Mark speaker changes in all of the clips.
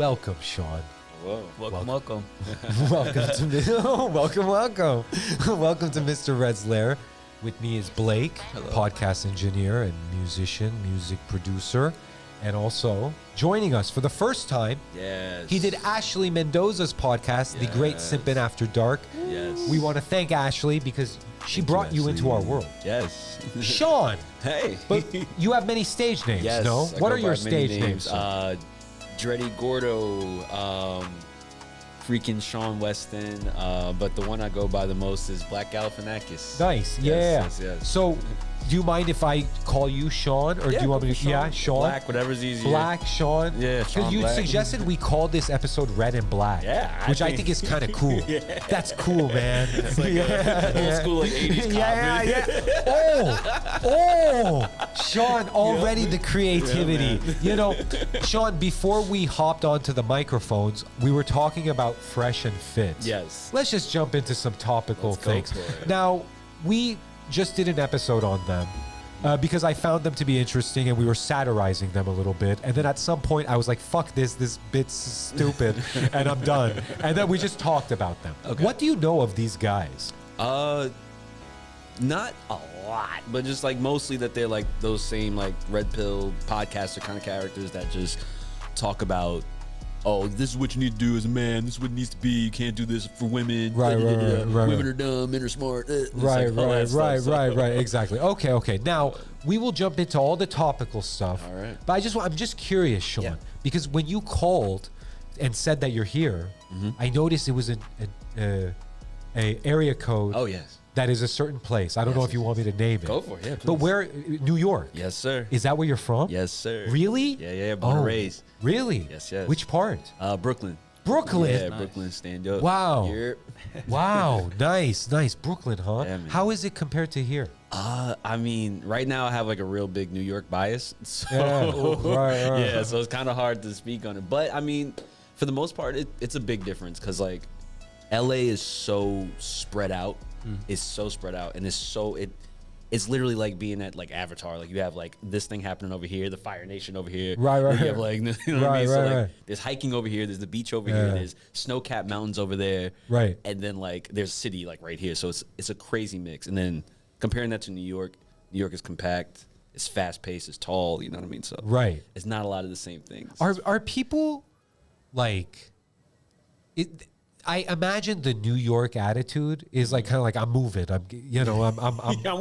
Speaker 1: Welcome, Sean.
Speaker 2: Whoa.
Speaker 3: Welcome.
Speaker 1: Welcome to welcome to Mr. Red's Lair. With me is Blake, podcast engineer and musician, music producer, and also joining us for the first time.
Speaker 2: Yes.
Speaker 1: He did Ashley Mendoza's podcast, The Great Simpin' After Dark.
Speaker 2: Yes.
Speaker 1: We want to thank Ashley because she brought you into our world.
Speaker 2: Yes.
Speaker 1: Sean.
Speaker 2: Hey.
Speaker 1: But you have many stage names,
Speaker 2: yes,
Speaker 1: no?
Speaker 2: I
Speaker 1: What
Speaker 2: go
Speaker 1: are your
Speaker 2: by many
Speaker 1: stage names?
Speaker 2: Dreddy Gordo, freaking Sean Weston, but the one I go by the most is Black Galifianakis.
Speaker 1: Nice,
Speaker 2: Yes.
Speaker 1: So, do you mind if I call you Sean, or do you want me to?
Speaker 2: Sean.
Speaker 1: Yeah, Sean.
Speaker 2: Black, whatever's easier.
Speaker 1: Black, Sean.
Speaker 2: Yeah, Sean
Speaker 1: Because you
Speaker 2: Black.
Speaker 1: suggested we call this episode Red and Black.
Speaker 2: Yeah,
Speaker 1: which I think is kind of cool. That's cool, man.
Speaker 2: It's like old school, like 80s comedy.
Speaker 1: Oh, Sean, already the creativity. Sean, before we hopped onto the microphones, we were talking about Fresh and Fit.
Speaker 2: Yes.
Speaker 1: Let's just jump into some topical
Speaker 2: Let's go
Speaker 1: things.
Speaker 2: for it.
Speaker 1: Now, we just did an episode on them because I found them to be interesting and we were satirizing them a little bit. And then at some point I was like, fuck this bit's stupid and I'm done. And then we just talked about them.
Speaker 2: Okay.
Speaker 1: What do you know of these guys?
Speaker 2: Not a lot, but just like mostly that they're like those same like red pill podcaster kind of characters that just talk about, oh, this is what you need to do as a man. This is what it needs to be. You can't do this for women.
Speaker 1: Right.
Speaker 2: Women are dumb. Men are smart.
Speaker 1: Right. Exactly. Okay. Now we will jump into all the topical stuff.
Speaker 2: All right.
Speaker 1: But I'm just curious, Sean, because when you called and said that you're here, I noticed it was an area code.
Speaker 2: Oh, yes.
Speaker 1: That is a certain place. I don't know if you want me to name it.
Speaker 2: Go for it. Yeah,
Speaker 1: But
Speaker 2: please.
Speaker 1: where? New York.
Speaker 2: Yes, sir.
Speaker 1: Is that where you're from?
Speaker 2: Yes, sir.
Speaker 1: Really?
Speaker 2: Yeah. Born and raised.
Speaker 1: Really?
Speaker 2: Yes.
Speaker 1: Which part?
Speaker 2: Brooklyn.
Speaker 1: Brooklyn.
Speaker 2: Yeah, Brooklyn. Stand up.
Speaker 1: Wow.
Speaker 2: Yep.
Speaker 1: Wow. Nice. Brooklyn, huh?
Speaker 2: Yeah, man.
Speaker 1: How is it compared to here?
Speaker 2: I mean, right now I have like a real big New York bias. So,
Speaker 1: Right.
Speaker 2: yeah, so it's kind of hard to speak on it. But I mean, for the most part, it's a big difference because like LA is so spread out. It's so spread out, and it's literally like being at like Avatar. Like you have like this thing happening over here, the Fire Nation over here.
Speaker 1: Right.
Speaker 2: You have like, you know what I mean? So like
Speaker 1: Right.
Speaker 2: there's hiking over here, there's the beach over here, there's snow-capped mountains over there.
Speaker 1: Right.
Speaker 2: And then like there's city like right here. So it's a crazy mix. And then comparing that to New York is compact, it's fast-paced, it's tall, you know what I mean? So
Speaker 1: Right.
Speaker 2: it's not a lot of the same things.
Speaker 1: Are people like it? I imagine the New York attitude is like kind of like I'm moving. I'm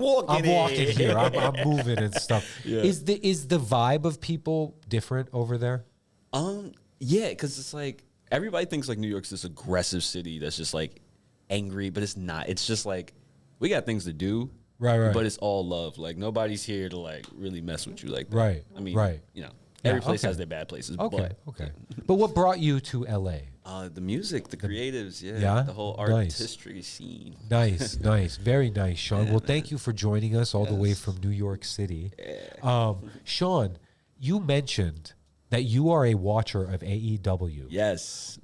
Speaker 1: walking here. I'm moving and stuff.
Speaker 2: Yeah.
Speaker 1: Is the vibe of people different over there?
Speaker 2: Yeah, because it's like everybody thinks like New York's this aggressive city that's just like angry, but it's not. It's just like we got things to do,
Speaker 1: Right.
Speaker 2: But it's all love. Like nobody's here to like really mess with you like that.
Speaker 1: Right,
Speaker 2: I mean,
Speaker 1: right.
Speaker 2: every place
Speaker 1: okay.
Speaker 2: has their bad places.
Speaker 1: Okay. But what brought you to LA?
Speaker 2: The music, the creatives,
Speaker 1: Yeah?
Speaker 2: the whole
Speaker 1: Nice.
Speaker 2: artistry scene.
Speaker 1: Nice. Very nice, Sean. Well, thank you for joining us all the way from New York City. Sean, you mentioned that you are a watcher of AEW.
Speaker 2: Yes.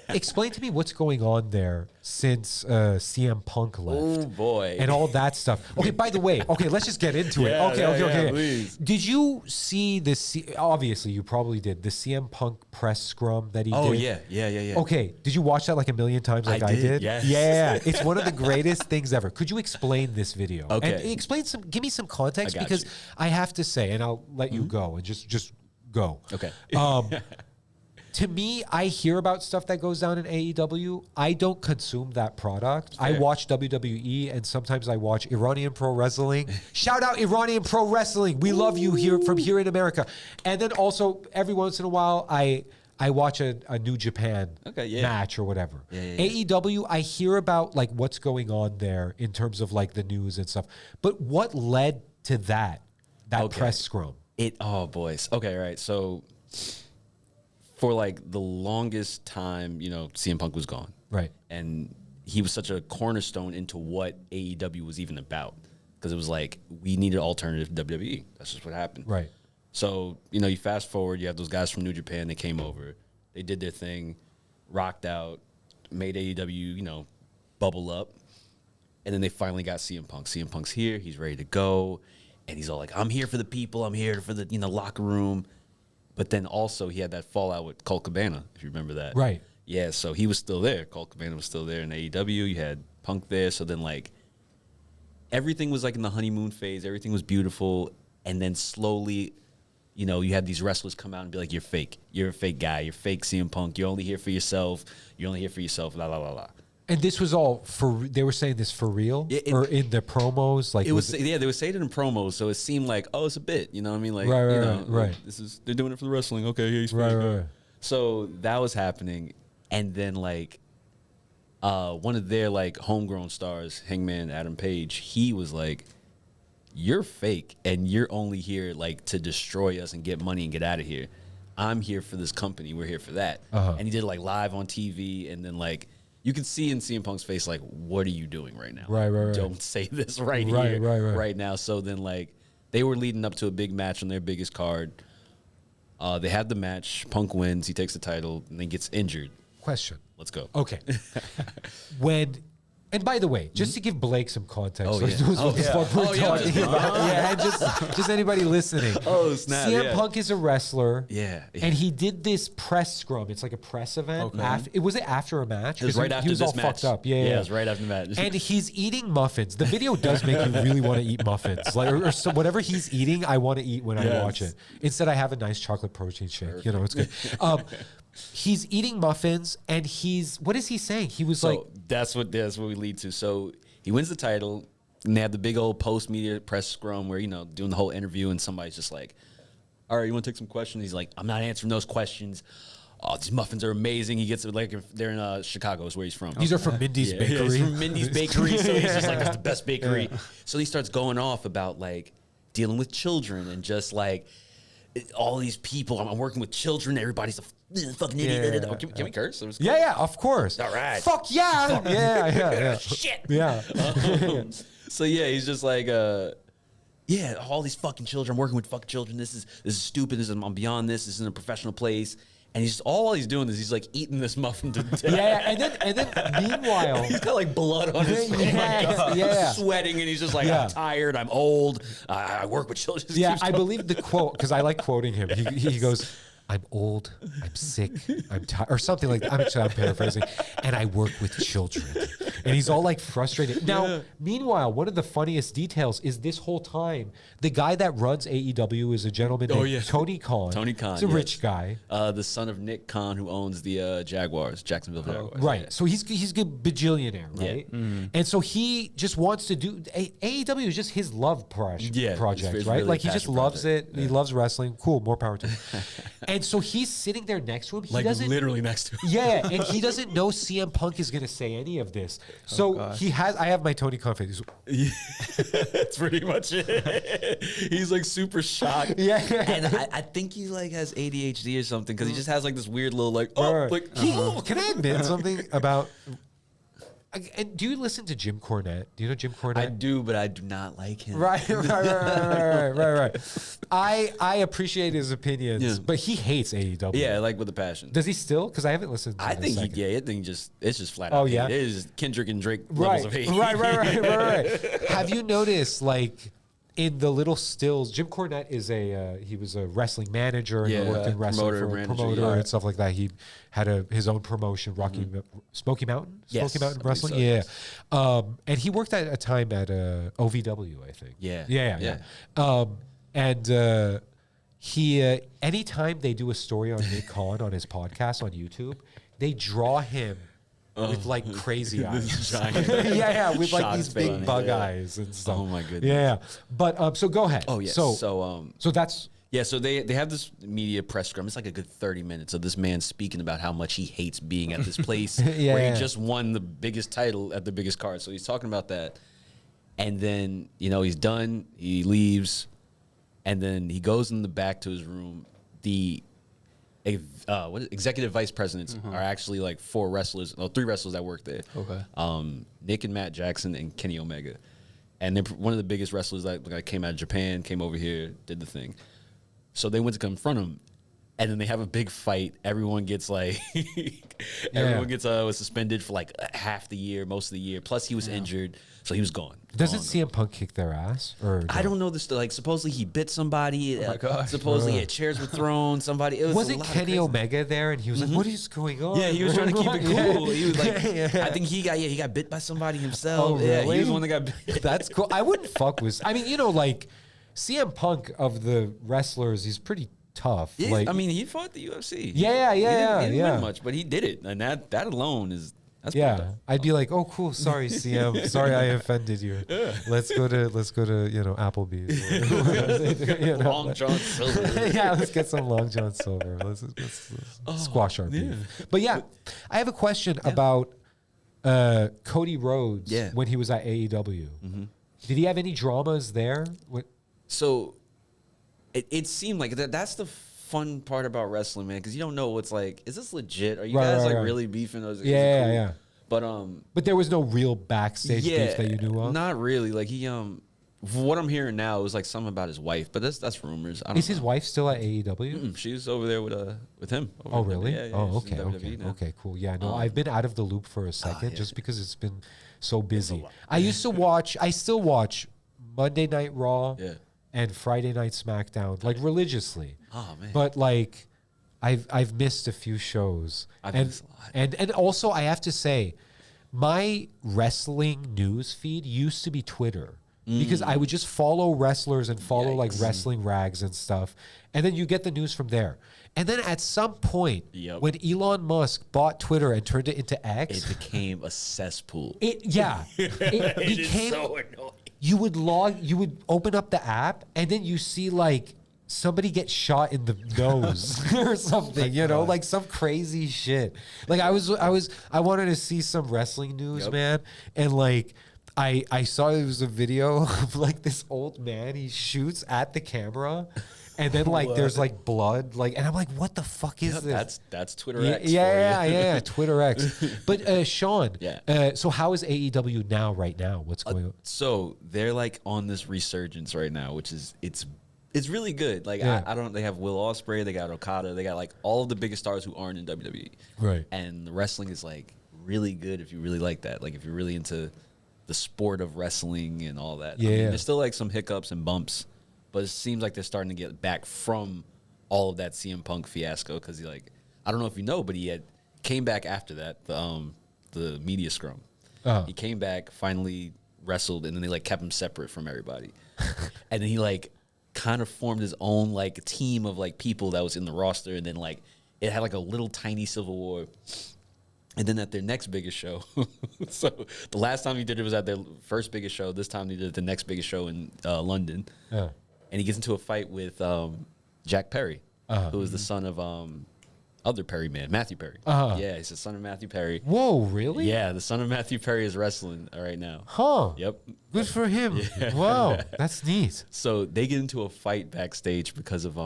Speaker 1: Explain to me what's going on there since CM Punk left.
Speaker 2: Oh boy.
Speaker 1: And all that stuff. Okay, by the way, let's just get into it. Okay.
Speaker 2: Please.
Speaker 1: Did you see this? Obviously, you probably did. The CM Punk press scrum that he did.
Speaker 2: Oh yeah.
Speaker 1: Okay, did you watch that like a million times like I did?
Speaker 2: Yes.
Speaker 1: Yeah, it's one of the greatest things ever. Could you explain this video?
Speaker 2: Okay.
Speaker 1: And give me some context
Speaker 2: I got
Speaker 1: because
Speaker 2: you.
Speaker 1: I have to say, and I'll let you go and just go.
Speaker 2: Okay.
Speaker 1: To me, I hear about stuff that goes down in AEW. I don't consume that product. I watch WWE and sometimes I watch Iranian Pro Wrestling. Shout out Iranian Pro Wrestling. We love you here from here in America. And then also every once in a while, I watch a New Japan match or whatever.
Speaker 2: Yeah.
Speaker 1: AEW, I hear about like what's going on there in terms of like the news and stuff. But what led to that press scrum?
Speaker 2: Oh boys. Okay, right. So for like the longest time, CM Punk was gone.
Speaker 1: Right.
Speaker 2: And he was such a cornerstone into what AEW was even about. Because it was like, we needed alternative to WWE. That's just what happened.
Speaker 1: Right.
Speaker 2: So, you fast forward, you have those guys from New Japan, they came over. They did their thing, rocked out, made AEW, bubble up. And then they finally got CM Punk. CM Punk's here. He's ready to go. And he's all like, I'm here for the people. I'm here for the locker room. But then also he had that fallout with Colt Cabana, if you remember that.
Speaker 1: Right.
Speaker 2: Yeah, so he was still there. Colt Cabana was still there in AEW. You had Punk there. So then, like, everything was, like, in the honeymoon phase. Everything was beautiful. And then slowly, you know, you had these wrestlers come out and be like, you're fake. You're a fake guy. You're fake CM Punk. You're only here for yourself. You're only here for yourself, la, la, la, la.
Speaker 1: And this was all they were saying this for real? Or in the promos? Like,
Speaker 2: yeah, they would say it in promos, so it seemed like, oh, it's a bit. You know what I mean? Like,
Speaker 1: right.
Speaker 2: They're doing it for the wrestling. Okay, yeah, he's fake.
Speaker 1: Right.
Speaker 2: So that was happening. And then, like, one of their, like, homegrown stars, Hangman Adam Page, he was like, you're fake, and you're only here, like, to destroy us and get money and get out of here. I'm here for this company. We're here for that. And he did, like, live on TV, and then, like, you can see in CM Punk's face, like, what are you doing right now?
Speaker 1: Right.
Speaker 2: Don't say this right now. So then, like, they were leading up to a big match on their biggest card. They had the match. Punk wins. He takes the title, and then gets injured.
Speaker 1: Question.
Speaker 2: Let's go.
Speaker 1: Okay. And by the way, just to give Blake some context,
Speaker 2: yeah.
Speaker 1: And just anybody listening.
Speaker 2: Oh, snap,
Speaker 1: CM Punk is a wrestler.
Speaker 2: Yeah.
Speaker 1: And he did this press scrum. It's like a press event.
Speaker 2: Okay.
Speaker 1: Was it after a match?
Speaker 2: It was right after
Speaker 1: he was
Speaker 2: this
Speaker 1: all
Speaker 2: match.
Speaker 1: fucked up. Yeah,
Speaker 2: it was right after the match.
Speaker 1: And he's eating muffins. The video does make you really want to eat muffins. Like, or so whatever he's eating, I want to eat when I watch it. Instead, I have a nice chocolate protein shake. Perfect. You know, it's good. He's eating muffins, and what is he saying? He was like,
Speaker 2: that's what we lead to. So he wins the title, and they have the big old post-media press scrum where, you know, doing the whole interview, and somebody's just like, all right, you want to take some questions? He's like, I'm not answering those questions. Oh, these muffins are amazing. He gets it, like, they're in Chicago is where he's from.
Speaker 1: These are from Mindy's Bakery.
Speaker 2: Yeah, he's from Mindy's Bakery, so he's just like, that's the best bakery. Yeah. So he starts going off about, like, dealing with children and just, like, all these people. I'm working with children. Everybody's a fucking idiot. Oh, can we curse? Cool.
Speaker 1: Yeah, of course.
Speaker 2: All right.
Speaker 1: Fuck yeah.
Speaker 2: Fuck.
Speaker 1: Yeah.
Speaker 2: Shit.
Speaker 1: Yeah.
Speaker 2: So yeah, he's just like, yeah, all these fucking children. I'm working with fucking children. This is stupid. I'm beyond this. This isn't a professional place. And he's just, all he's doing is he's like eating this muffin to death.
Speaker 1: Yeah, and then meanwhile,
Speaker 2: he's got like blood on his face. Sweating, and he's just like, I'm tired, I'm old, I work with children.
Speaker 1: Yeah, I believe the quote, because I like quoting him. He goes, I'm old, I'm sick, I'm tired, or something like that. I'm paraphrasing. And I work with children. And he's all like frustrated. Now, meanwhile, one of the funniest details is this whole time, the guy that runs AEW is a gentleman named Tony Khan.
Speaker 2: Tony Khan.
Speaker 1: He's a rich guy.
Speaker 2: The son of Nick Khan, who owns the Jacksonville Jaguars.
Speaker 1: Right. Yeah. So he's a bajillionaire, right? Yeah. Mm-hmm. And so he just wants to do AEW is just his love project,
Speaker 2: it's
Speaker 1: right?
Speaker 2: Really
Speaker 1: like he just loves it. Yeah. He loves wrestling. Cool, more power to him. And so he's sitting there next to him. He doesn't
Speaker 2: literally next to him.
Speaker 1: Yeah, and he doesn't know CM Punk is going to say any of this. So I have my Tony Khan face.
Speaker 2: That's pretty much it. He's like super shocked.
Speaker 1: Yeah.
Speaker 2: And I think he like has ADHD or something, because he just has like this weird little like,
Speaker 1: can I admit something about... And do you listen to Jim Cornette? Do you know Jim Cornette?
Speaker 2: I do, but I do not like him.
Speaker 1: Right. I appreciate his opinions, but he hates AEW.
Speaker 2: Yeah, like with a passion.
Speaker 1: Does he still? Because I haven't listened to
Speaker 2: I think it's just flat out.
Speaker 1: Oh, yeah?
Speaker 2: It is Kendrick and Drake levels of hate.
Speaker 1: Right. Have you noticed, like, in the little stills, Jim Cornette is he was a wrestling manager and he worked in wrestling for a promoter and stuff like that. He had his own promotion, Smoky Mountain?
Speaker 2: Yes,
Speaker 1: Smoky Mountain Wrestling? So, and he worked at a time at OVW, I think. Yeah. And he, anytime they do a story on Nick Khan on his podcast on YouTube, they draw him with like crazy eyes.
Speaker 2: Giant
Speaker 1: with like these big bug eyes and stuff.
Speaker 2: Oh my goodness.
Speaker 1: Yeah. But so go ahead.
Speaker 2: Oh yeah.
Speaker 1: So that's
Speaker 2: so they have this media press scrum. It's like a good 30 minutes of this man speaking about how much he hates being at this place where he just won the biggest title at the biggest card. So he's talking about that. And then, he's done, he leaves, and then he goes in the back to his room. Executive vice presidents are actually like three wrestlers that work there.
Speaker 3: Okay.
Speaker 2: Nick and Matt Jackson and Kenny Omega. And they're one of the biggest wrestlers that came out of Japan, came over here, did the thing. So they went to confront him. And then they have a big fight. Everyone gets like, everyone gets was suspended for like half the year, most of the year. Plus he was injured, so he was gone.
Speaker 1: Doesn't CM Punk kick their ass? Or
Speaker 2: I don't know this. Like supposedly he bit somebody.
Speaker 3: Oh my gosh.
Speaker 2: Supposedly chairs were thrown. Somebody. It was
Speaker 1: Wasn't Kenny Omega there? And he was like, "What is going on?"
Speaker 2: Yeah, he was trying to keep it cool.
Speaker 1: Yeah.
Speaker 2: He was like,
Speaker 1: Yeah.
Speaker 2: I think he got bit by somebody himself.
Speaker 1: Oh,
Speaker 2: Yeah,
Speaker 1: really?
Speaker 2: he was the one that got bit.
Speaker 1: That's cool. I wouldn't fuck with. I mean, like CM Punk of the wrestlers, he's pretty tough.
Speaker 2: Yeah,
Speaker 1: Like,
Speaker 2: I mean, he fought the UFC.
Speaker 1: Yeah,
Speaker 2: he didn't
Speaker 1: yeah.
Speaker 2: win much, but he did it, and that alone is that's
Speaker 1: yeah,
Speaker 2: pretty tough.
Speaker 1: I'd be like, "Oh, cool. Sorry, CM. Sorry, I offended you. Let's go to Applebee's. You know,
Speaker 2: Long John Silver.
Speaker 1: yeah, let's get some Long John Silver. Let's squash our beef. But yeah, I have a question about Cody Rhodes when he was at AEW. Did he have any dramas there?
Speaker 2: So it seemed like that's the fun part about wrestling, man, because you don't know what's like. Is this legit? Are you guys really beefing? Or is it
Speaker 1: Yeah,
Speaker 2: cool?
Speaker 1: yeah.
Speaker 2: But
Speaker 1: there was no real backstage beef that you knew of.
Speaker 2: not really. Like he what I'm hearing now is like something about his wife, but that's rumors. I don't
Speaker 1: Is
Speaker 2: know.
Speaker 1: his wife still at AEW?
Speaker 2: She's over there with him.
Speaker 1: Oh, really?
Speaker 2: Yeah,
Speaker 1: Oh,
Speaker 2: she's in
Speaker 1: okay,
Speaker 2: WWE now.
Speaker 1: okay, cool. Yeah, no, I've been out of the loop for a second
Speaker 2: yeah.
Speaker 1: just because it's been so busy. I still watch Monday Night Raw and Friday Night SmackDown, like religiously.
Speaker 2: Oh man.
Speaker 1: But like, I've missed a few shows.
Speaker 2: I've missed a lot.
Speaker 1: And also I have to say, my wrestling news feed used to be Twitter. Because I would just follow wrestlers and follow like wrestling rags and stuff. And then you get the news from there. And then at some point, when Elon Musk bought Twitter and turned it into X,
Speaker 2: it became a cesspool.
Speaker 1: it became
Speaker 2: so annoying.
Speaker 1: you would open up the app and then you see like somebody get shot in the nose or something, like some crazy shit. Like I wanted to see some wrestling news, man. And like, I saw it was a video of like this old man, he shoots at the camera and then like there's like blood, like, and I'm like, what the fuck is this?
Speaker 2: That's Twitter X.
Speaker 1: Yeah, Twitter X. But Sean,
Speaker 2: Yeah.
Speaker 1: So how is AEW right now? What's going on?
Speaker 2: So they're like on this resurgence right now, which is it's really good. Like I don't. They have Will Ospreay, they got Okada, they got like all of the biggest stars who aren't in WWE.
Speaker 1: Right.
Speaker 2: And the wrestling is like really good if you really like that. Like if you're really into the sport of wrestling and all that.
Speaker 1: Yeah.
Speaker 2: I mean, there's still like some hiccups and bumps, but it seems like they're starting to get back from all of that CM Punk fiasco because he like, I don't know if you know, but he came back after that, the media scrum. He came back, finally wrestled, and then they like kept him separate from everybody. And then he like kind of formed his own like team of like people that was in the roster, and then like it had like a little tiny civil war. And then at their next biggest show, so the last time he did it was at their first biggest show. This time he did the next biggest show in London. And he gets into a fight with Jack Perry, who is the son of other Perry man, Matthew Perry. Yeah, he's the son of Matthew Perry.
Speaker 1: Whoa, really?
Speaker 2: Yeah, the son of Matthew Perry is wrestling right now.
Speaker 1: Huh.
Speaker 2: Yep.
Speaker 1: Good for him. Wow, that's neat.
Speaker 2: So they get into a fight backstage because of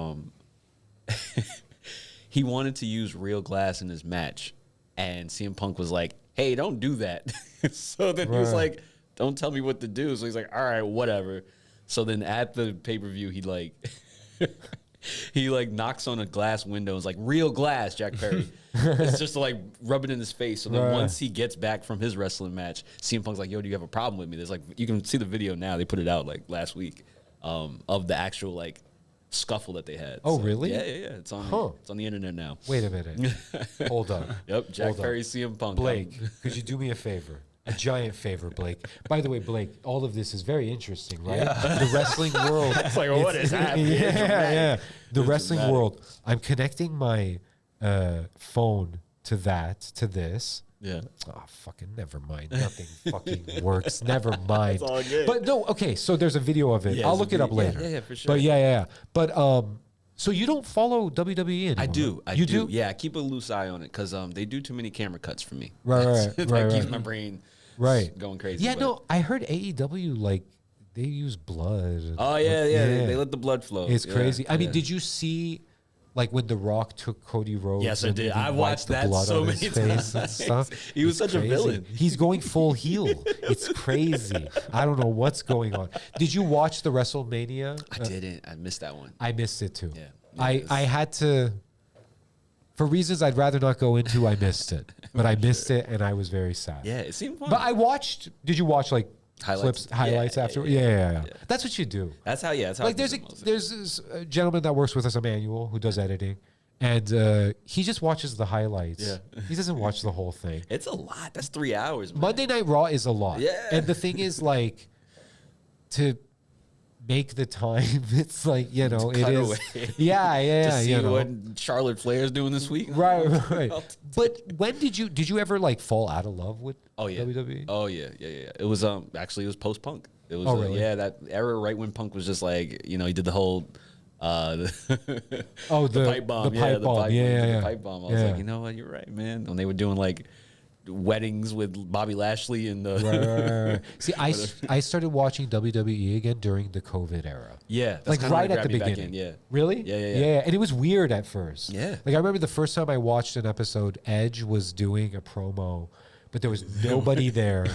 Speaker 2: he wanted to use real glass in his match. And CM Punk was like, hey, don't do that. So then he was like, don't tell me what to do. So he's like, all right, whatever. So then at the pay-per-view, he like he like knocks on a glass window. It's like, real glass, Jack Perry. It's just to like rub it in his face. So then once he gets back from his wrestling match, CM Punk's like, yo, do you have a problem with me? There's like, you can see the video now. They put it out like last week of the actual like scuffle that they had.
Speaker 1: Oh,
Speaker 2: so,
Speaker 1: really?
Speaker 2: Yeah. It's on the internet now.
Speaker 1: Wait a minute. Hold up.
Speaker 2: Yep, Jack
Speaker 1: Hold
Speaker 2: Perry,
Speaker 1: up.
Speaker 2: CM Punk.
Speaker 1: Blake, could you do me a favor? A giant favor, Blake. By the way, Blake, all of this is very interesting, right? The wrestling world.
Speaker 2: It's like, what is happening?
Speaker 1: Yeah. The wrestling
Speaker 2: dramatic.
Speaker 1: world. I'm connecting my phone to this.
Speaker 2: Yeah.
Speaker 1: Oh, fucking never mind. Nothing fucking works. Never mind.
Speaker 2: It's all good.
Speaker 1: But no, okay, so there's a video of it.
Speaker 2: Yeah,
Speaker 1: I'll
Speaker 2: there's
Speaker 1: look
Speaker 2: a
Speaker 1: it up
Speaker 2: video.
Speaker 1: later.
Speaker 2: Yeah, for sure.
Speaker 1: But yeah. But so you don't follow WWE anymore?
Speaker 2: I do.
Speaker 1: You do?
Speaker 2: Yeah, I keep a loose eye on it because they do too many camera cuts for me.
Speaker 1: Right.
Speaker 2: That keeps my brain going crazy.
Speaker 1: Yeah,
Speaker 2: but-
Speaker 1: no, I heard AEW, like, they use blood.
Speaker 2: Oh, yeah. They let the blood flow.
Speaker 1: It's
Speaker 2: Yeah,
Speaker 1: crazy. I mean,
Speaker 2: yeah.
Speaker 1: did you see, like, when The Rock took Cody Rhodes?
Speaker 2: Yes, I
Speaker 1: and
Speaker 2: did.
Speaker 1: he
Speaker 2: I
Speaker 1: wiped
Speaker 2: watched
Speaker 1: the
Speaker 2: that
Speaker 1: blood
Speaker 2: so
Speaker 1: on his
Speaker 2: many
Speaker 1: face and
Speaker 2: times.
Speaker 1: stuff?
Speaker 2: He was
Speaker 1: It's
Speaker 2: such a
Speaker 1: crazy.
Speaker 2: villain.
Speaker 1: He's going full heel. It's crazy. I don't know what's going on. Did you watch the WrestleMania?
Speaker 2: I didn't. I missed that one.
Speaker 1: I missed it too.
Speaker 2: Yeah.
Speaker 1: I had to For reasons I'd rather not go into, I missed it. But I missed it, and I was very sad.
Speaker 2: Yeah, it seemed fun.
Speaker 1: But I watched. Did you watch like
Speaker 2: Highlights.
Speaker 1: highlights
Speaker 2: Yeah,
Speaker 1: after?
Speaker 2: yeah,
Speaker 1: Yeah. That's what you do.
Speaker 2: That's how. Yeah, that's how.
Speaker 1: Like
Speaker 2: I
Speaker 1: there's
Speaker 2: do it mostly.
Speaker 1: this gentleman that works with us, Emmanuel, who does editing, and he just watches the highlights.
Speaker 2: Yeah.
Speaker 1: He doesn't watch the whole thing.
Speaker 2: It's a lot. That's 3 hours, man.
Speaker 1: Monday Night Raw is a lot.
Speaker 2: Yeah.
Speaker 1: And the thing is, like, to make the time, it's like, you know, it
Speaker 2: cut
Speaker 1: is.
Speaker 2: away.
Speaker 1: Yeah,
Speaker 2: to see
Speaker 1: you know.
Speaker 2: what Charlotte Flair's doing this week.
Speaker 1: Right. But when did you ever like fall out of love with
Speaker 2: Oh yeah.
Speaker 1: WWE?
Speaker 2: Oh yeah. It was actually it was post Punk. It was
Speaker 1: really?
Speaker 2: yeah, that era right when Punk was just like, you know, he did the whole the pipe bomb.
Speaker 1: The pipe bomb.
Speaker 2: The pipe bomb. I was
Speaker 1: Yeah.
Speaker 2: like, you know what, you're right, man. When they were doing like weddings with Bobby Lashley and the
Speaker 1: Right. See, I started watching WWE again during the COVID era.
Speaker 2: yeah, that's
Speaker 1: Like
Speaker 2: kinda
Speaker 1: right
Speaker 2: what
Speaker 1: at the
Speaker 2: grabbed me back
Speaker 1: beginning.
Speaker 2: in, yeah.
Speaker 1: Really?
Speaker 2: Yeah.
Speaker 1: And it was weird at first.
Speaker 2: Yeah.
Speaker 1: Like I remember the first time I watched an episode, Edge was doing a promo, but there was nobody there.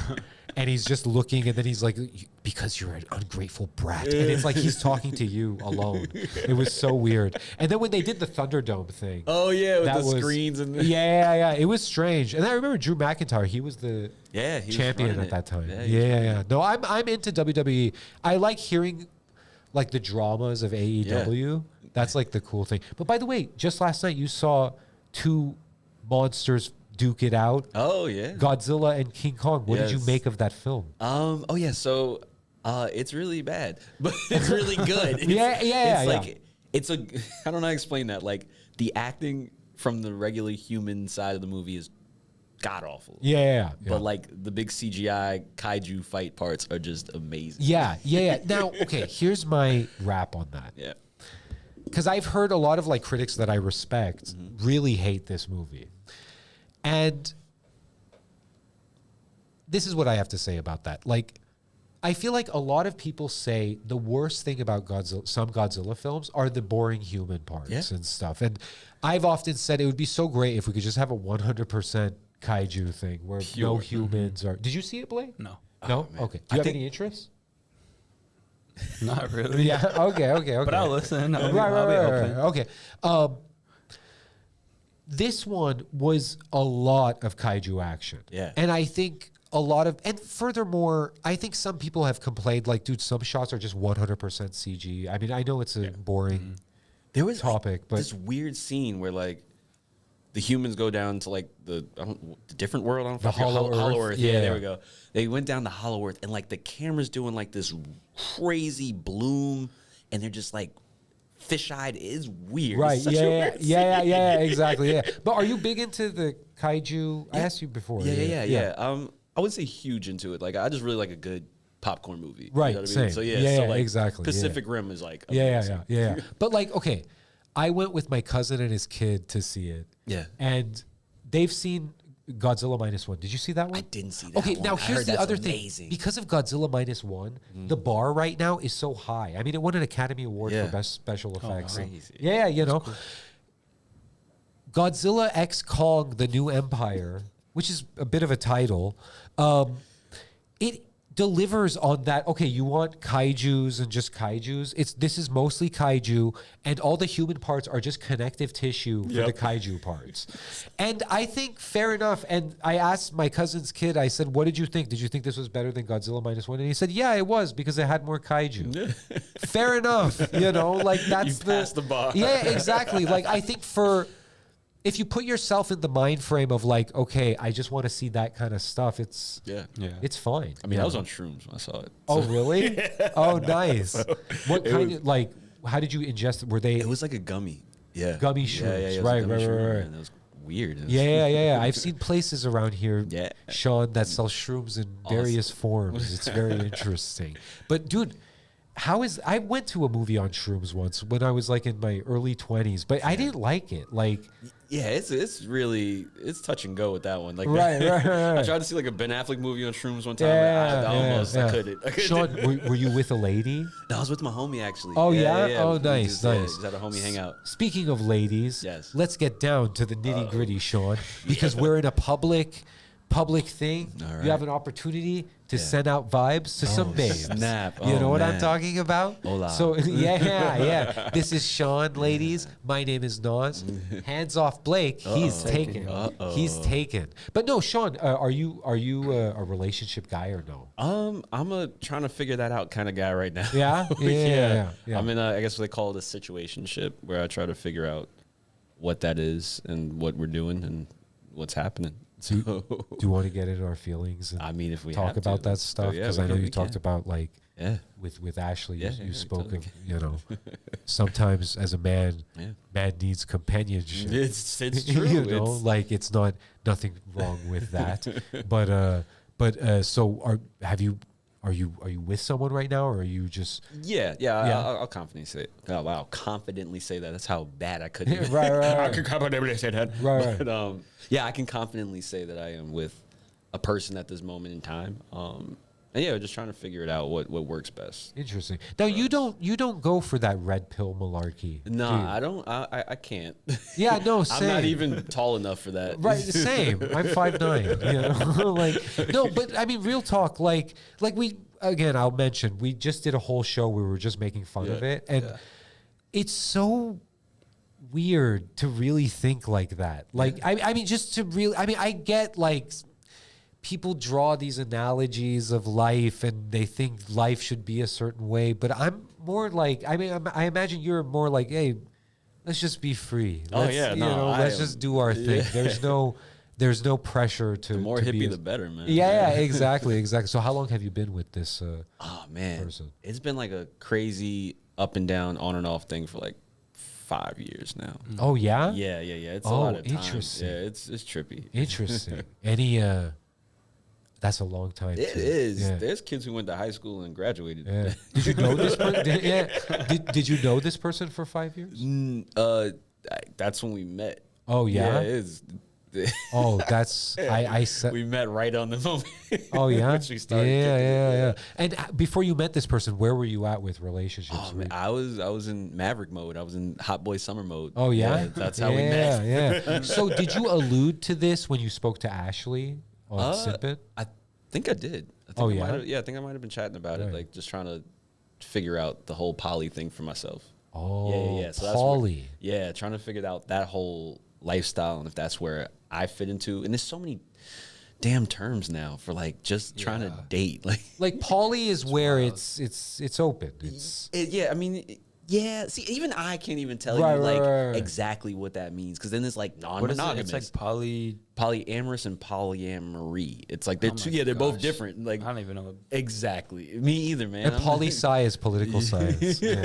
Speaker 1: And he's just looking, and then he's like, because you're an ungrateful brat. And it's like he's talking to you alone. It was so weird. And then when they did the Thunderdome thing.
Speaker 2: Oh yeah, with
Speaker 1: that
Speaker 2: the screens and
Speaker 1: yeah. It was strange. And I remember Drew McIntyre. He was the
Speaker 2: he was
Speaker 1: champion
Speaker 2: running
Speaker 1: at
Speaker 2: it.
Speaker 1: that time.
Speaker 2: Yeah, he was
Speaker 1: Yeah. No, I'm into WWE. I like hearing like the dramas of AEW. That's like the cool thing. But by the way, just last night you saw two monsters duke it out.
Speaker 2: Oh yeah.
Speaker 1: Godzilla and King Kong. What did you
Speaker 2: Yes.
Speaker 1: make of that film?
Speaker 2: Oh yeah, so it's really bad, but it's really good. It's,
Speaker 1: Yeah.
Speaker 2: It's like it's a I don't know how to explain that. Like the acting from the regular human side of the movie is god awful.
Speaker 1: Yeah.
Speaker 2: But like the big CGI kaiju fight parts are just amazing.
Speaker 1: Yeah. Now, okay, here's my wrap on that.
Speaker 2: Yeah.
Speaker 1: Because I've heard a lot of like critics that I respect really hate this movie. And this is what I have to say about that. Like, I feel like a lot of people say the worst thing about some Godzilla films are the boring human parts and stuff. And I've often said it would be so great if we could just have a 100% kaiju thing where no humans are. Did you see it, Blake?
Speaker 3: No.
Speaker 1: No? Okay. Do you have any interest?
Speaker 3: Not really.
Speaker 1: Yeah. Okay.
Speaker 3: But I'll listen. I'll be
Speaker 1: Right.
Speaker 3: open.
Speaker 1: Okay. This one was a lot of kaiju action.
Speaker 2: Yeah.
Speaker 1: And I think and furthermore, I think some people have complained, like, dude, some shots are just 100% CG. I mean, I know it's a boring
Speaker 2: There was
Speaker 1: topic, but
Speaker 2: this weird scene where like the humans go down to like the different world. I don't know if
Speaker 1: The Hollow Earth?
Speaker 2: Yeah,
Speaker 1: Yeah.
Speaker 2: there we go. They went down to Hollow Earth, and like the camera's doing like this crazy bloom, and they're just like fish-eyed. Is weird.
Speaker 1: right,
Speaker 2: It's such a weird scene.
Speaker 1: exactly, yeah. But are you big into the kaiju? I asked you before.
Speaker 2: Yeah. I wouldn't say huge into it. Like I just really like a good popcorn movie.
Speaker 1: Right,
Speaker 2: You know what I
Speaker 1: same.
Speaker 2: mean? So
Speaker 1: Yeah,
Speaker 2: so like
Speaker 1: exactly,
Speaker 2: Pacific Rim is like
Speaker 1: Yeah.
Speaker 2: amazing.
Speaker 1: But like, okay, I went with my cousin and his kid to see it.
Speaker 2: Yeah.
Speaker 1: And they've seen Godzilla -1. Did you see that one?
Speaker 2: I didn't see that
Speaker 1: Okay,
Speaker 2: one.
Speaker 1: now
Speaker 2: I
Speaker 1: here's
Speaker 2: heard
Speaker 1: the
Speaker 2: that's
Speaker 1: other
Speaker 2: amazing.
Speaker 1: thing. Because of Godzilla -1, the bar right now is so high. I mean, it won an Academy Award
Speaker 2: Yeah.
Speaker 1: for Best Special Effects.
Speaker 2: crazy.
Speaker 1: Yeah, you know. Godzilla X Kong: The New Empire, which is a bit of a title, it delivers on that. Okay, you want kaijus and just kaijus. This is mostly kaiju, and all the human parts are just connective tissue for the kaiju parts. And I think fair enough. And I asked my cousin's kid, I said, what did you think? Did you think this was better than Godzilla -1? And he said, yeah, it was, because it had more kaiju. Fair enough. You know, like that's
Speaker 2: You passed the bar.
Speaker 1: Yeah, exactly. Like I think if you put yourself in the mind frame of like, okay, I just want to see that kind of stuff, it's fine.
Speaker 2: I mean, I was on shrooms when I saw it.
Speaker 1: Oh, really? Oh, nice. What kind of, like, how did you ingest it? Were they
Speaker 2: It was like a gummy. Yeah.
Speaker 1: Gummy
Speaker 2: Yeah,
Speaker 1: shrooms.
Speaker 2: it was a
Speaker 1: Right.
Speaker 2: gummy shroom, and it was weird. It was-
Speaker 1: Yeah. I've seen places around here,
Speaker 2: Yeah.
Speaker 1: Sean, that sell shrooms in various forms. It's very interesting. But dude, I went to a movie on shrooms once when I was like in my early 20s, but I didn't like it. Like,
Speaker 2: Yeah, it's really touch and go with that one. Like,
Speaker 1: Right.
Speaker 2: I tried to see like a Ben Affleck movie on shrooms one time. I couldn't.
Speaker 1: Sean, were you with a lady?
Speaker 2: No, I was with my homie actually.
Speaker 1: Oh, yeah? Oh,
Speaker 2: We
Speaker 1: nice.
Speaker 2: just had a homie hang out.
Speaker 1: Speaking of ladies,
Speaker 2: Yes.
Speaker 1: let's get down to the nitty gritty, Sean, because we're in a public public thing.
Speaker 2: All right.
Speaker 1: You have an opportunity to send out vibes to some babes.
Speaker 2: Snap.
Speaker 1: You know
Speaker 2: Oh,
Speaker 1: what I'm
Speaker 2: man.
Speaker 1: talking about?
Speaker 2: Hola.
Speaker 1: So yeah. This is Sean, ladies. My name is Nas. Hands off Blake. He's taken. He's taken. But no, Sean, are you a relationship guy or no?
Speaker 2: I'm a trying to figure that out kind of guy right now.
Speaker 1: Yeah? Yeah.
Speaker 2: I'm in I guess what they call it a situationship, where I try to figure out what that is and what we're doing and what's happening. So,
Speaker 1: Do you want to get into our feelings? And
Speaker 2: I mean, if we
Speaker 1: talk
Speaker 2: have
Speaker 1: about
Speaker 2: to,
Speaker 1: that stuff,
Speaker 2: yeah,
Speaker 1: because
Speaker 2: we
Speaker 1: I know
Speaker 2: can-
Speaker 1: you
Speaker 2: we
Speaker 1: talked
Speaker 2: can.
Speaker 1: about like
Speaker 2: Yeah.
Speaker 1: with Ashley,
Speaker 2: Yeah,
Speaker 1: you
Speaker 2: yeah,
Speaker 1: spoke
Speaker 2: totally.
Speaker 1: of, you know, sometimes as a man,
Speaker 2: Yeah.
Speaker 1: man needs companionship.
Speaker 2: It's true.
Speaker 1: You know,
Speaker 2: It's-
Speaker 1: like it's not nothing wrong with that. but so are you with someone right now, or are you just
Speaker 2: Yeah.
Speaker 1: Yeah.
Speaker 2: I'll confidently say it. Oh, wow, confidently say that. That's how bad I could be.
Speaker 1: right?
Speaker 2: I can confidently say that.
Speaker 1: Right.
Speaker 2: But yeah, I can confidently say that I am with a person at this moment in time. And yeah, just trying to figure it out what works best.
Speaker 1: Interesting. Now you don't go for that red pill malarkey. do you?
Speaker 2: Nah, I don't. I can't.
Speaker 1: Yeah, no,
Speaker 2: I'm
Speaker 1: same.
Speaker 2: not even tall enough for that.
Speaker 1: Right, same. I'm 5'9". You know, like no, but I mean, real talk. Like we again, I'll mention we just did a whole show where we were just making fun of it, and it's so weird to really think like that. Like I mean, just to really. I mean, I get like people draw these analogies of life and they think life should be a certain way, but I'm more like, I mean, I imagine you're more like, hey, let's just be free.
Speaker 2: Oh,
Speaker 1: Let's,
Speaker 2: yeah,
Speaker 1: you
Speaker 2: no,
Speaker 1: know,
Speaker 2: I
Speaker 1: let's
Speaker 2: am-
Speaker 1: just do our thing. There's no pressure to
Speaker 2: The more
Speaker 1: to
Speaker 2: hippie,
Speaker 1: be
Speaker 2: the better, man.
Speaker 1: Yeah, exactly. So how long have you been with this?
Speaker 2: Oh man,
Speaker 1: person?
Speaker 2: it's been like a crazy up and down, on and off thing for like 5 years now.
Speaker 1: Oh yeah,
Speaker 2: Yeah. It's a
Speaker 1: Oh,
Speaker 2: lot of time.
Speaker 1: interesting.
Speaker 2: Yeah, it's trippy.
Speaker 1: interesting. Any that's a long time.
Speaker 2: It
Speaker 1: too.
Speaker 2: is.
Speaker 1: Yeah.
Speaker 2: There's kids who went to high school and graduated.
Speaker 1: Yeah. Did you know this person? Did you know this person for 5 years?
Speaker 2: That's when we met.
Speaker 1: Oh yeah.
Speaker 2: it is.
Speaker 1: Oh, that's I said.
Speaker 2: We met right on the moment.
Speaker 1: Oh yeah,
Speaker 2: Which we started
Speaker 1: yeah,
Speaker 2: kicking it,
Speaker 1: yeah. And before you met this person, where were you at with relationships?
Speaker 2: Oh, man, I was in Maverick mode. I was in Hot Boy Summer mode.
Speaker 1: Oh yeah,
Speaker 2: that's how we met.
Speaker 1: Yeah. So did you allude to this when you spoke to Ashley on Simpin?
Speaker 2: I think I did. I think
Speaker 1: Oh,
Speaker 2: I
Speaker 1: yeah?
Speaker 2: might have- I think I might have been chatting about
Speaker 1: Right.
Speaker 2: it, like just trying to figure out the whole poly thing for myself.
Speaker 1: Oh,
Speaker 2: Yeah. So that's where-
Speaker 1: poly.
Speaker 2: yeah, trying to figure out that whole lifestyle and if that's where I fit into. And there's so many damn terms now for like just trying to date.
Speaker 1: Like poly is where it's open. It's
Speaker 2: Yeah, I mean, yeah. See, even I can't even tell
Speaker 1: Right,
Speaker 2: you like
Speaker 1: right.
Speaker 2: exactly what that means because then it's like
Speaker 3: What is it?
Speaker 2: non-monogamous.
Speaker 3: It's like
Speaker 2: polyamorous and polyamory. It's like they're two. Yeah, they're both
Speaker 3: gosh.
Speaker 2: different. Like
Speaker 3: I don't even know.
Speaker 2: exactly. Me either, man.
Speaker 1: and poli sci is political science. Yeah.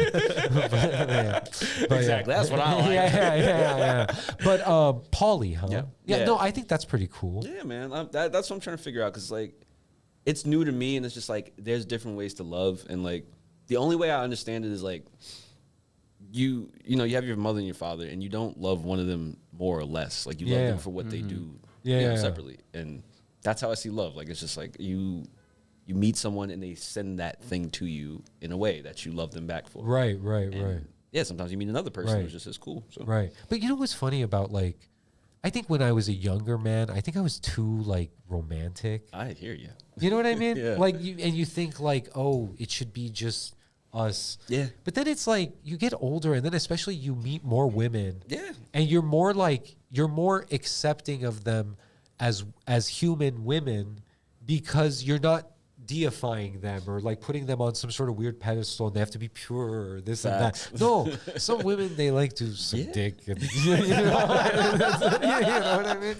Speaker 1: But
Speaker 2: Exactly. That's what I like.
Speaker 1: Yeah. But poly, huh?
Speaker 2: Yeah.
Speaker 1: Yeah.
Speaker 2: Yeah.
Speaker 1: No, I think that's pretty cool.
Speaker 2: Yeah, man. That's what I'm trying to figure out because like it's new to me and it's just like there's different ways to love and like the only way I understand it is like you know you have your mother and your father and you don't love one of them more or less. Like you love
Speaker 1: Yeah.
Speaker 2: them for what they do
Speaker 1: Yeah.
Speaker 2: separately. And that's how I see love. Like it's just like you meet someone and they send that thing to you in a way that you love them back for.
Speaker 1: Right.
Speaker 2: And yeah, sometimes you meet another person
Speaker 1: Right.
Speaker 2: who's just as cool. So
Speaker 1: Right. But you know what's funny about like, I think when I was a younger man, I think I was too like romantic.
Speaker 2: I hear you.
Speaker 1: You know what I mean?
Speaker 2: Yeah.
Speaker 1: Like you think like, oh, it should be just us.
Speaker 2: Yeah.
Speaker 1: But then it's like you get older and then especially you meet more women.
Speaker 2: Yeah.
Speaker 1: And you're more accepting of them as human women because you're not deifying them or like putting them on some sort of weird pedestal and they have to be pure or this
Speaker 2: Facts.
Speaker 1: and that. No, some women they like to suck
Speaker 2: Yeah.
Speaker 1: dick and you know what I mean?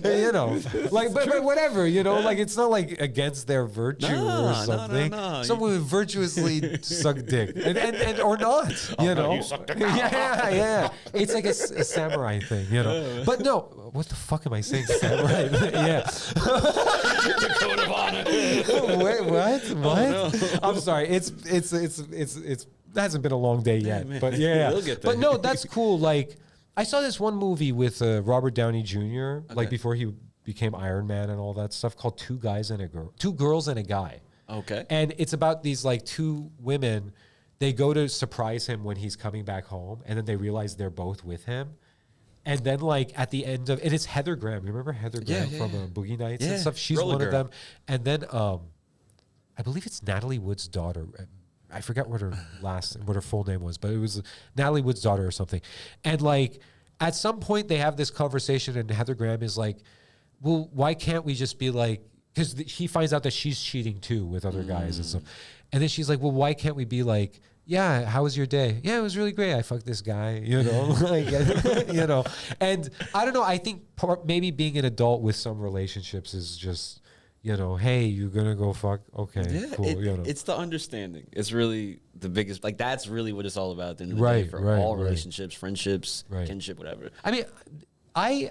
Speaker 1: You know, like but whatever, you know, like it's not like against their virtue
Speaker 2: No,
Speaker 1: or
Speaker 2: no,
Speaker 1: something.
Speaker 2: no.
Speaker 1: Some women virtuously suck dick and or not, you know. Yeah. It's like a samurai thing, you know. But no, what the fuck am I saying? Samurai? Yeah.
Speaker 2: Code of honor.
Speaker 1: Wait, what?
Speaker 2: no.
Speaker 1: I'm sorry. It's it hasn't been a long day yet,
Speaker 2: man.
Speaker 1: but yeah.
Speaker 2: We'll get there.
Speaker 1: But no, that's cool. Like I saw this one movie with Robert Downey Jr. Like before he became Iron Man and all that stuff called Two Girls and a Guy.
Speaker 2: Okay.
Speaker 1: And it's about these like two women. They go to surprise him when he's coming back home, and then they realize they're both with him. And then like at the end of, and it's Heather Graham. You remember Heather Graham from Boogie Nights and stuff? She's
Speaker 2: Roller
Speaker 1: one of
Speaker 2: girl.
Speaker 1: them. And then I believe it's Natalie Wood's daughter. I forget what her full name was, but it was Natalie Wood's daughter or something. And like at some point they have this conversation, and Heather Graham is like, "Well, why can't we just be like?" Because he finds out that she's cheating too with other guys and stuff. And then she's like, "Well, why can't we be like?" Yeah, how was your day? Yeah, it was really great. I fucked this guy, you know, like, you know. And I don't know. I think maybe being an adult with some relationships is just, you know, hey, you're gonna go fuck. Okay, cool. You know,
Speaker 2: it's the understanding. It's really the biggest. Like that's really what it's all about. At the end of the
Speaker 1: Right,
Speaker 2: day for
Speaker 1: right,
Speaker 2: all
Speaker 1: right.
Speaker 2: relationships, friendships,
Speaker 1: Right.
Speaker 2: kinship, whatever.
Speaker 1: I mean, I'm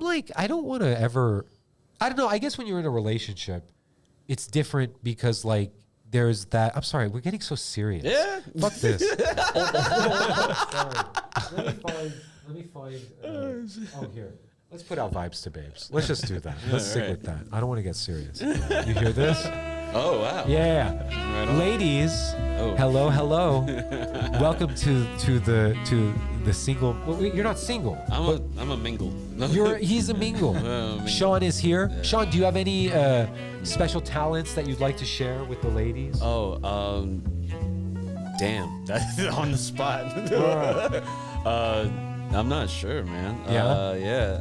Speaker 1: like, I don't want to ever. I don't know. I guess when you're in a relationship, it's different because like. There's that. I'm sorry, we're getting so serious.
Speaker 2: Yeah.
Speaker 1: Fuck this. Sorry. Let me find. Oh, here. Let's put out vibes to babes. Let's just do that. Let's stick with that. I don't want to get serious. You hear this?
Speaker 2: Oh wow.
Speaker 1: Yeah.
Speaker 2: Right on.
Speaker 1: Ladies.
Speaker 2: Oh.
Speaker 1: Hello. Welcome to the single. Well, you're not single.
Speaker 2: I'm a mingle.
Speaker 1: He's a mingle.
Speaker 2: mingle.
Speaker 1: Sean is here. Sean, do you have any special talents that you'd like to share with the ladies?
Speaker 2: Oh, damn, that's on the spot. I'm not sure, man. Yeah.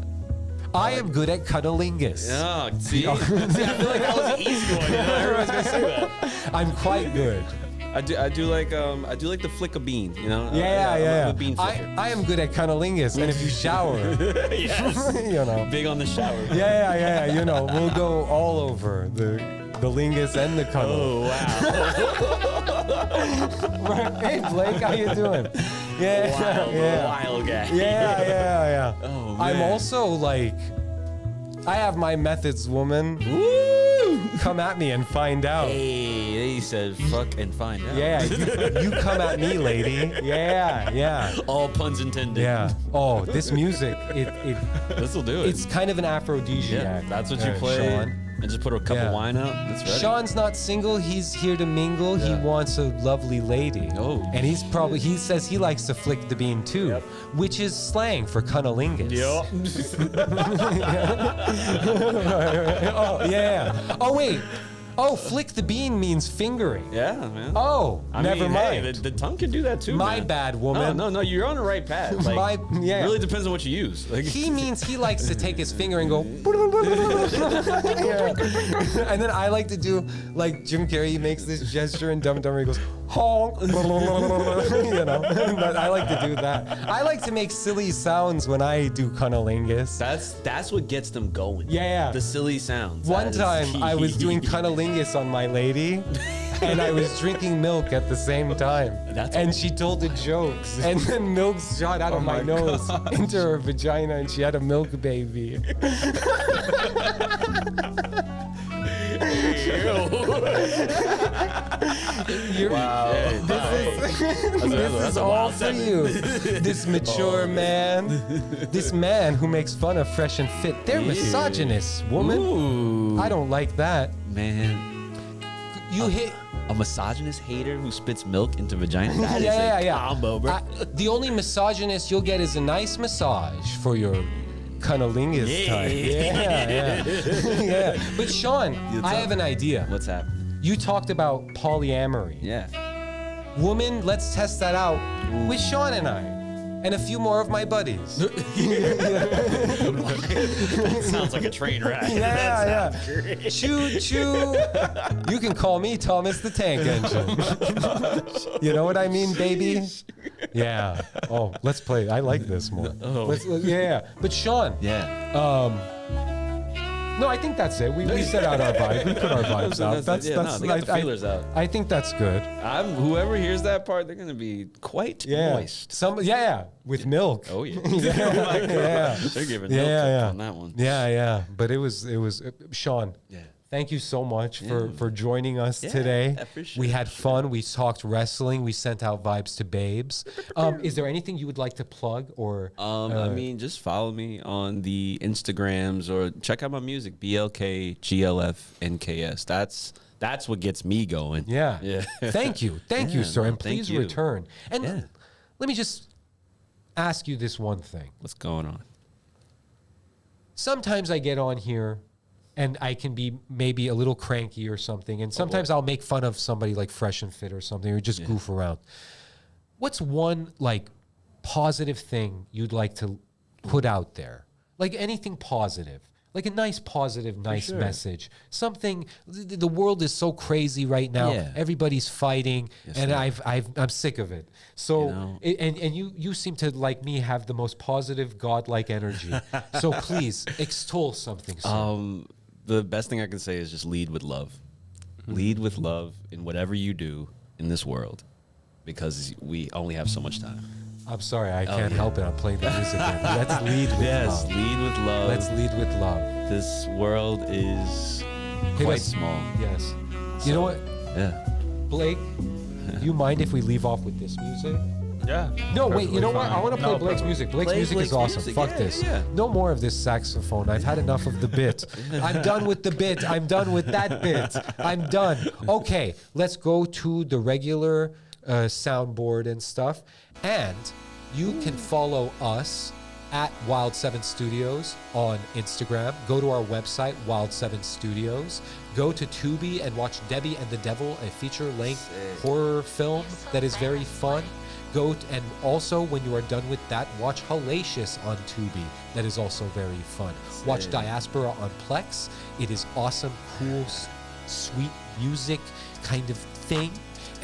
Speaker 1: I am good at cunnilingus.
Speaker 2: Oh, see, I feel like that was an easy one. You know? Everyone's gonna say that.
Speaker 1: I'm quite good.
Speaker 2: I do like the flick of bean. You know?
Speaker 1: Yeah.
Speaker 2: I'm a bean flicker.
Speaker 1: I am good at cunnilingus, and if you shower,
Speaker 2: Yes.
Speaker 1: you know.
Speaker 2: Big on the shower.
Speaker 1: Yeah. You know, we'll go all over the lingus and the cunnel.
Speaker 2: Oh wow.
Speaker 1: Hey Blake, how you doing? Yeah.
Speaker 2: Wild guy.
Speaker 1: Yeah.
Speaker 2: Oh,
Speaker 1: I'm
Speaker 2: man.
Speaker 1: also like, I have my methods, woman.
Speaker 2: Woo!
Speaker 1: Come at me and find out.
Speaker 2: Hey, he said fuck and find out.
Speaker 1: Yeah, you come at me, lady. Yeah.
Speaker 2: All puns intended.
Speaker 1: Yeah. Oh, this music,
Speaker 2: This'll do it.
Speaker 1: it's kind of an aphrodisiac.
Speaker 2: Yeah, that's what you play.
Speaker 1: Sean.
Speaker 2: And just put a cup of wine out. That's ready.
Speaker 1: Sean's not single. He's here to mingle. He wants a lovely lady.
Speaker 2: Oh.
Speaker 1: And he says he likes to flick the bean too, which is slang for cunnilingus. Oh, yeah. Oh, wait. Oh, flick the bean means fingering.
Speaker 2: Yeah, man.
Speaker 1: Oh, never mind.
Speaker 2: Hey, the tongue can do that too.
Speaker 1: My
Speaker 2: man.
Speaker 1: bad, woman.
Speaker 2: No, you're on the right path. Like, really depends on what you use. Like,
Speaker 1: He means he likes to take his finger and go. Yeah. And then I like to do like Jim Carrey. He makes this gesture in Dumb and Dumber. He goes honk. You know. But I like to do that. I like to make silly sounds when I do cunnilingus.
Speaker 2: that's what gets them going.
Speaker 1: Yeah.
Speaker 2: The silly sounds.
Speaker 1: One
Speaker 2: That is
Speaker 1: time
Speaker 2: key.
Speaker 1: I was doing cunnilingus on my lady, and I was drinking milk at the same time. And she told the jokes, and then milk shot out of my nose into her vagina, and she had a milk baby.
Speaker 2: Wow.
Speaker 1: This is all for you. This mature man. This man who makes fun of Fresh and Fit. They're misogynists, woman.
Speaker 2: Ooh.
Speaker 1: I don't like that.
Speaker 2: Man.
Speaker 1: You hit.
Speaker 2: A misogynist hater who spits milk into vagina? That is a combo, bro.
Speaker 1: The only misogynist you'll get is a nice massage for your cunnilingus time. Yeah. But Sean, I have an idea.
Speaker 2: What's happening?
Speaker 1: You talked about polyamory.
Speaker 2: Yeah.
Speaker 1: Woman, let's test that out with Sean and I. And a few more of my buddies.
Speaker 2: That sounds like a train wreck.
Speaker 1: Yeah. Choo choo. You can call me Thomas the Tank Engine. You know what I mean, baby? Yeah. Oh, let's play. I like this more. Yeah. But Sean.
Speaker 2: Yeah.
Speaker 1: No, I think that's it. We set out our vibe. We put our vibes out.
Speaker 2: They got the feelers out.
Speaker 1: I think that's good.
Speaker 2: Whoever hears that part, they're gonna be quite moist.
Speaker 1: With milk.
Speaker 2: Oh yeah.
Speaker 1: Yeah.
Speaker 2: They're giving milk on that one.
Speaker 1: Yeah. But it was Sean.
Speaker 2: Yeah.
Speaker 1: Thank you so much for joining us today.
Speaker 2: I appreciate
Speaker 1: We
Speaker 2: it.
Speaker 1: had fun. We talked wrestling. We sent out vibes to babes. Is there anything you would like to plug or?
Speaker 2: I mean, just follow me on the Instagrams or check out my music, BLKGLFNKS. That's what gets me going.
Speaker 1: Yeah. Thank you,
Speaker 2: Yeah,
Speaker 1: sir,
Speaker 2: no,
Speaker 1: and
Speaker 2: thank
Speaker 1: please
Speaker 2: you.
Speaker 1: return. And let me just. ask you this one thing.
Speaker 2: What's going on?
Speaker 1: Sometimes I get on here and I can be maybe a little cranky or something. And sometimes I'll make fun of somebody like Fresh and Fit or something, or just goof around. What's one like positive thing you'd like to put out there? Like anything positive. Like a nice positive, nice message. Something. The world is so crazy right now.
Speaker 2: Yeah.
Speaker 1: Everybody's fighting, and
Speaker 2: sir.
Speaker 1: I'm sick of it. So,
Speaker 2: You know?
Speaker 1: and you seem to, like me, have the most positive, godlike energy. So please extol something. Sir.
Speaker 2: The best thing I can say is just lead with love. Lead with love in whatever you do in this world, because we only have so much time.
Speaker 1: I'm sorry, I can't help it. I'm playing the music. Let's lead with love.
Speaker 2: Lead with love.
Speaker 1: Let's lead with love.
Speaker 2: This world is quite small.
Speaker 1: Yes. You know what,
Speaker 2: Yeah.
Speaker 1: Blake? Do you mind if we leave off with this music?
Speaker 3: Yeah.
Speaker 1: No, wait. You know what? I want to play
Speaker 3: No,
Speaker 1: Blake's music. Blake's
Speaker 2: Play
Speaker 1: music is
Speaker 2: Blake's
Speaker 1: awesome.
Speaker 2: music.
Speaker 1: Fuck
Speaker 2: Yeah,
Speaker 1: this.
Speaker 2: yeah.
Speaker 1: No more of this saxophone. I've had enough of the bit. I'm done with the bit. I'm done with that bit. I'm done. Okay, let's go to the regular soundboard and stuff. And you can follow us at Wild7 Studios on Instagram. Go to our website, Wild7 Studios. Go to Tubi and watch Debbie and the Devil, a feature-length horror film that is very fun. And also, when you are done with that, watch Hellacious on Tubi. That is also very fun. Watch Diaspora on Plex. It is awesome, cool, sweet music kind of thing.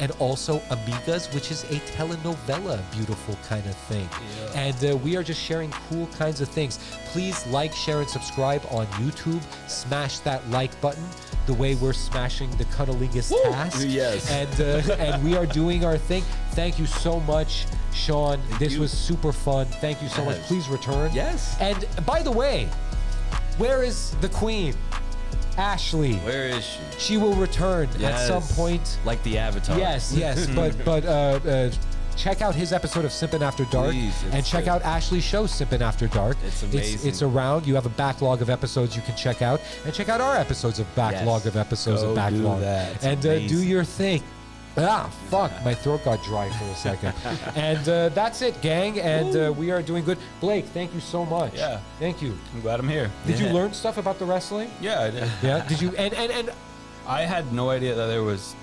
Speaker 1: And also Amigas, which is a telenovela beautiful kind of thing. Yeah. And we are just sharing cool kinds of things. Please like, share, and subscribe on YouTube. Smash that like button the way we're smashing the cunnilingus task.
Speaker 2: Yes.
Speaker 1: And we are doing our thing. Thank you so much, Sean. This was super fun. Thank you so much. Please return.
Speaker 2: Yes.
Speaker 1: And by the way, where is the queen? Ashley.
Speaker 2: Where is she?
Speaker 1: She will return at some point.
Speaker 2: Like the Avatar.
Speaker 1: Yes, but check out his episode of Simpin' After Dark.
Speaker 2: Please,
Speaker 1: and check out Ashley's show, Simpin' After Dark.
Speaker 2: It's amazing.
Speaker 1: It's around. You have a backlog of episodes you can check out. And check out our episodes of backlog of episodes
Speaker 3: Go
Speaker 1: of backlog.
Speaker 3: do that.
Speaker 1: And do your thing. Fuck. My throat got dry for a second. And that's it, gang. And we are doing good. Blake, thank you so much.
Speaker 3: Yeah.
Speaker 1: Thank you.
Speaker 3: I'm glad I'm here.
Speaker 1: Did you learn stuff about the wrestling?
Speaker 3: Yeah, I did.
Speaker 1: Yeah. Did you? And
Speaker 3: I had no idea that there was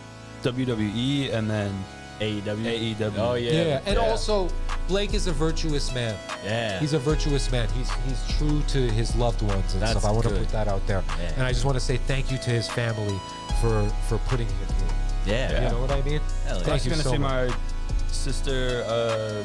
Speaker 3: WWE and then
Speaker 2: AEW.
Speaker 3: AEW.
Speaker 2: Oh, yeah.
Speaker 1: yeah. And also, Blake is a virtuous man.
Speaker 2: Yeah.
Speaker 1: He's a virtuous man. He's true to his loved ones and
Speaker 2: That's
Speaker 1: stuff. I want to
Speaker 2: good.
Speaker 1: put that out there.
Speaker 2: Yeah.
Speaker 1: And I just want to say thank you to his family for putting him through.
Speaker 2: Yeah.
Speaker 1: You know what I mean?
Speaker 2: Hell yeah.
Speaker 3: I
Speaker 1: Thank
Speaker 3: was
Speaker 1: you
Speaker 3: gonna
Speaker 1: so
Speaker 3: see
Speaker 1: much.
Speaker 3: my sister a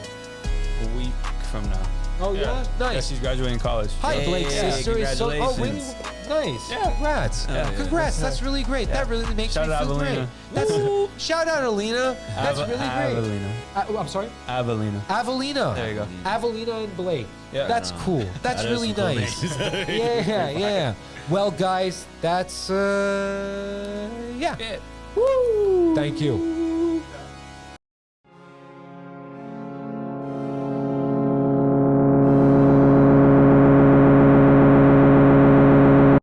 Speaker 3: week from now.
Speaker 1: Oh yeah,
Speaker 3: Yeah,
Speaker 1: nice.
Speaker 3: she's graduating college.
Speaker 1: Hi,
Speaker 2: Yeah,
Speaker 1: Blake's
Speaker 2: yeah,
Speaker 1: sister is so. Oh, really?
Speaker 2: congratulations.
Speaker 1: Nice.
Speaker 3: Yeah.
Speaker 1: Congrats.
Speaker 3: Yeah.
Speaker 1: Congrats. That's really great. That really makes
Speaker 3: Shout
Speaker 1: me
Speaker 3: out
Speaker 1: feel great.
Speaker 3: Evelina.
Speaker 1: That's shout out Alina. That's really great.
Speaker 3: Avelina.
Speaker 1: I'm sorry.
Speaker 3: Avelina.
Speaker 1: Avelina.
Speaker 3: There you go.
Speaker 1: Avelina and Blake.
Speaker 3: Yeah.
Speaker 1: That's cool. That's
Speaker 2: That is
Speaker 1: really
Speaker 2: some cool
Speaker 1: nice.
Speaker 2: names.
Speaker 1: Yeah. Well, guys, that's yeah.
Speaker 3: Yeah.
Speaker 1: Woo! Thank you.